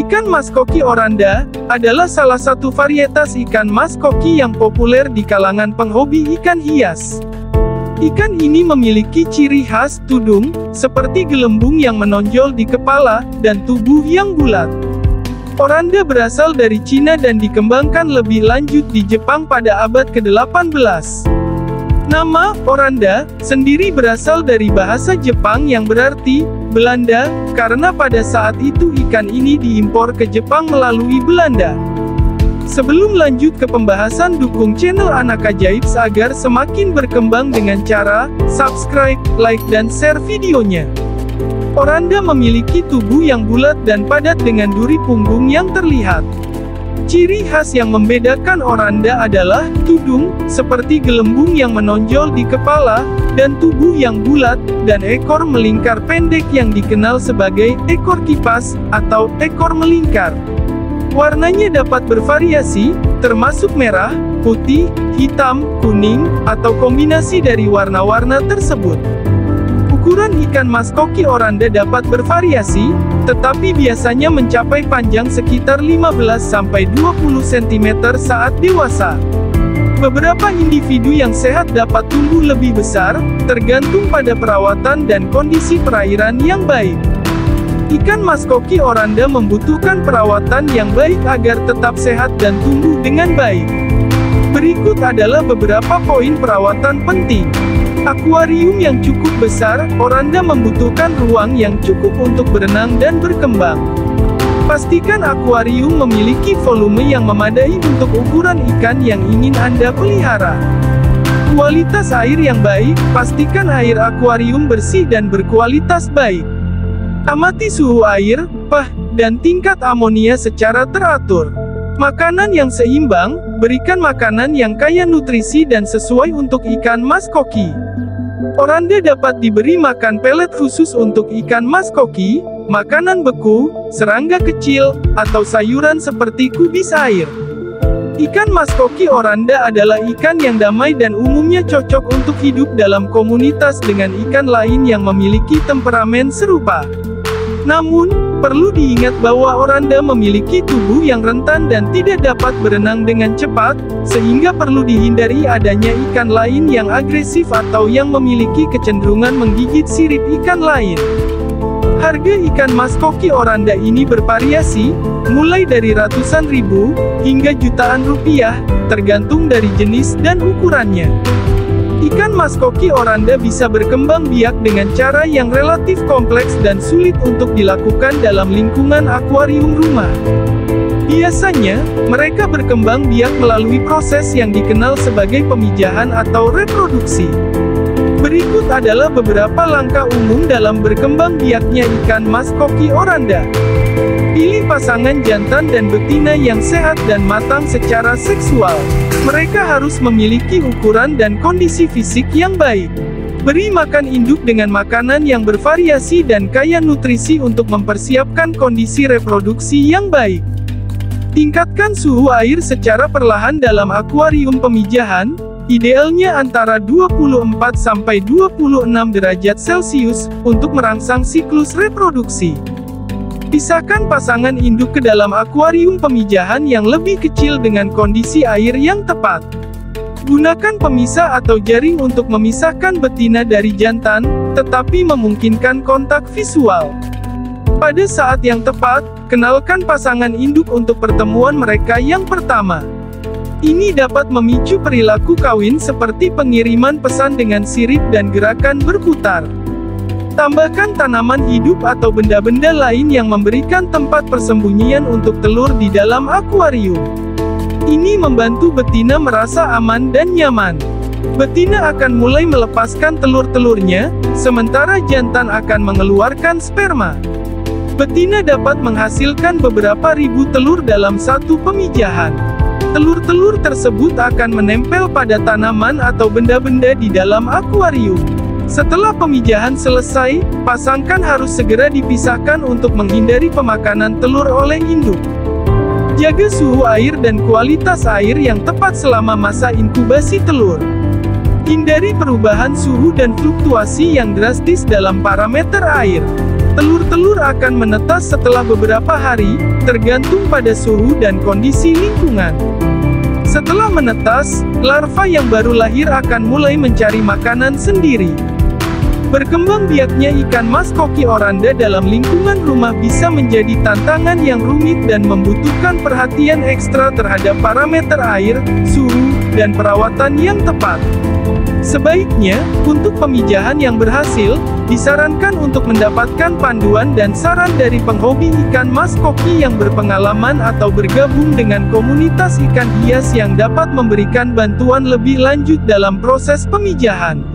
Ikan mas koki oranda adalah salah satu varietas ikan mas koki yang populer di kalangan penghobi ikan hias. Ikan ini memiliki ciri khas tudung, seperti gelembung yang menonjol di kepala, dan tubuh yang bulat. Oranda berasal dari Cina dan dikembangkan lebih lanjut di Jepang pada abad ke-18. Nama oranda sendiri berasal dari bahasa Jepang yang berarti Belanda, karena pada saat itu ikan ini diimpor ke Jepang melalui Belanda. Sebelum lanjut ke pembahasan, dukung channel Anak Ajaib agar semakin berkembang dengan cara subscribe, like dan share videonya. Oranda memiliki tubuh yang bulat dan padat dengan duri punggung yang terlihat. Ciri khas yang membedakan oranda adalah tudung, seperti gelembung yang menonjol di kepala, dan tubuh yang bulat, dan ekor melingkar pendek yang dikenal sebagai ekor kipas, atau ekor melingkar. Warnanya dapat bervariasi, termasuk merah, putih, hitam, kuning, atau kombinasi dari warna-warna tersebut. Ukuran ikan mas koki oranda dapat bervariasi, tetapi biasanya mencapai panjang sekitar 15-20 cm saat dewasa. Beberapa individu yang sehat dapat tumbuh lebih besar, tergantung pada perawatan dan kondisi perairan yang baik. Ikan mas koki oranda membutuhkan perawatan yang baik agar tetap sehat dan tumbuh dengan baik. Berikut adalah beberapa poin perawatan penting. Akuarium yang cukup besar, oranda membutuhkan ruang yang cukup untuk berenang dan berkembang. Pastikan akuarium memiliki volume yang memadai untuk ukuran ikan yang ingin Anda pelihara. Kualitas air yang baik, pastikan air akuarium bersih dan berkualitas baik. Amati suhu air, pH, dan tingkat amonia secara teratur. Makanan yang seimbang, berikan makanan yang kaya nutrisi dan sesuai untuk ikan mas koki. Oranda dapat diberi makan pelet khusus untuk ikan mas koki, makanan beku, serangga kecil, atau sayuran seperti kubis air. Ikan mas koki oranda adalah ikan yang damai dan umumnya cocok untuk hidup dalam komunitas dengan ikan lain yang memiliki temperamen serupa. Namun, perlu diingat bahwa oranda memiliki tubuh yang rentan dan tidak dapat berenang dengan cepat, sehingga perlu dihindari adanya ikan lain yang agresif atau yang memiliki kecenderungan menggigit sirip ikan lain. Harga ikan mas koki oranda ini bervariasi, mulai dari ratusan ribu, hingga jutaan rupiah, tergantung dari jenis dan ukurannya. Ikan mas koki oranda bisa berkembang biak dengan cara yang relatif kompleks dan sulit untuk dilakukan dalam lingkungan akuarium rumah. Biasanya, mereka berkembang biak melalui proses yang dikenal sebagai pemijahan atau reproduksi. Berikut adalah beberapa langkah umum dalam berkembang biaknya ikan mas koki oranda. Pilih pasangan jantan dan betina yang sehat dan matang secara seksual. Mereka harus memiliki ukuran dan kondisi fisik yang baik. Beri makan induk dengan makanan yang bervariasi dan kaya nutrisi untuk mempersiapkan kondisi reproduksi yang baik. Tingkatkan suhu air secara perlahan dalam akuarium pemijahan, idealnya antara 24-26 derajat Celcius, untuk merangsang siklus reproduksi. Pisahkan pasangan induk ke dalam akuarium pemijahan yang lebih kecil dengan kondisi air yang tepat. Gunakan pemisah atau jaring untuk memisahkan betina dari jantan, tetapi memungkinkan kontak visual. Pada saat yang tepat, kenalkan pasangan induk untuk pertemuan mereka yang pertama. Ini dapat memicu perilaku kawin seperti pengiriman pesan dengan sirip dan gerakan berputar. Tambahkan tanaman hidup atau benda-benda lain yang memberikan tempat persembunyian untuk telur di dalam akuarium. Ini membantu betina merasa aman dan nyaman. Betina akan mulai melepaskan telur-telurnya, sementara jantan akan mengeluarkan sperma. Betina dapat menghasilkan beberapa ribu telur dalam satu pemijahan. Telur-telur tersebut akan menempel pada tanaman atau benda-benda di dalam akuarium. Setelah pemijahan selesai, pasangkan harus segera dipisahkan untuk menghindari pemakanan telur oleh induk. Jaga suhu air dan kualitas air yang tepat selama masa inkubasi telur. Hindari perubahan suhu dan fluktuasi yang drastis dalam parameter air. Telur-telur akan menetas setelah beberapa hari, tergantung pada suhu dan kondisi lingkungan. Setelah menetas, larva yang baru lahir akan mulai mencari makanan sendiri. Berkembang biaknya ikan mas koki oranda dalam lingkungan rumah bisa menjadi tantangan yang rumit dan membutuhkan perhatian ekstra terhadap parameter air, suhu, dan perawatan yang tepat. Sebaiknya, untuk pemijahan yang berhasil, disarankan untuk mendapatkan panduan dan saran dari penghobi ikan mas koki yang berpengalaman atau bergabung dengan komunitas ikan hias yang dapat memberikan bantuan lebih lanjut dalam proses pemijahan.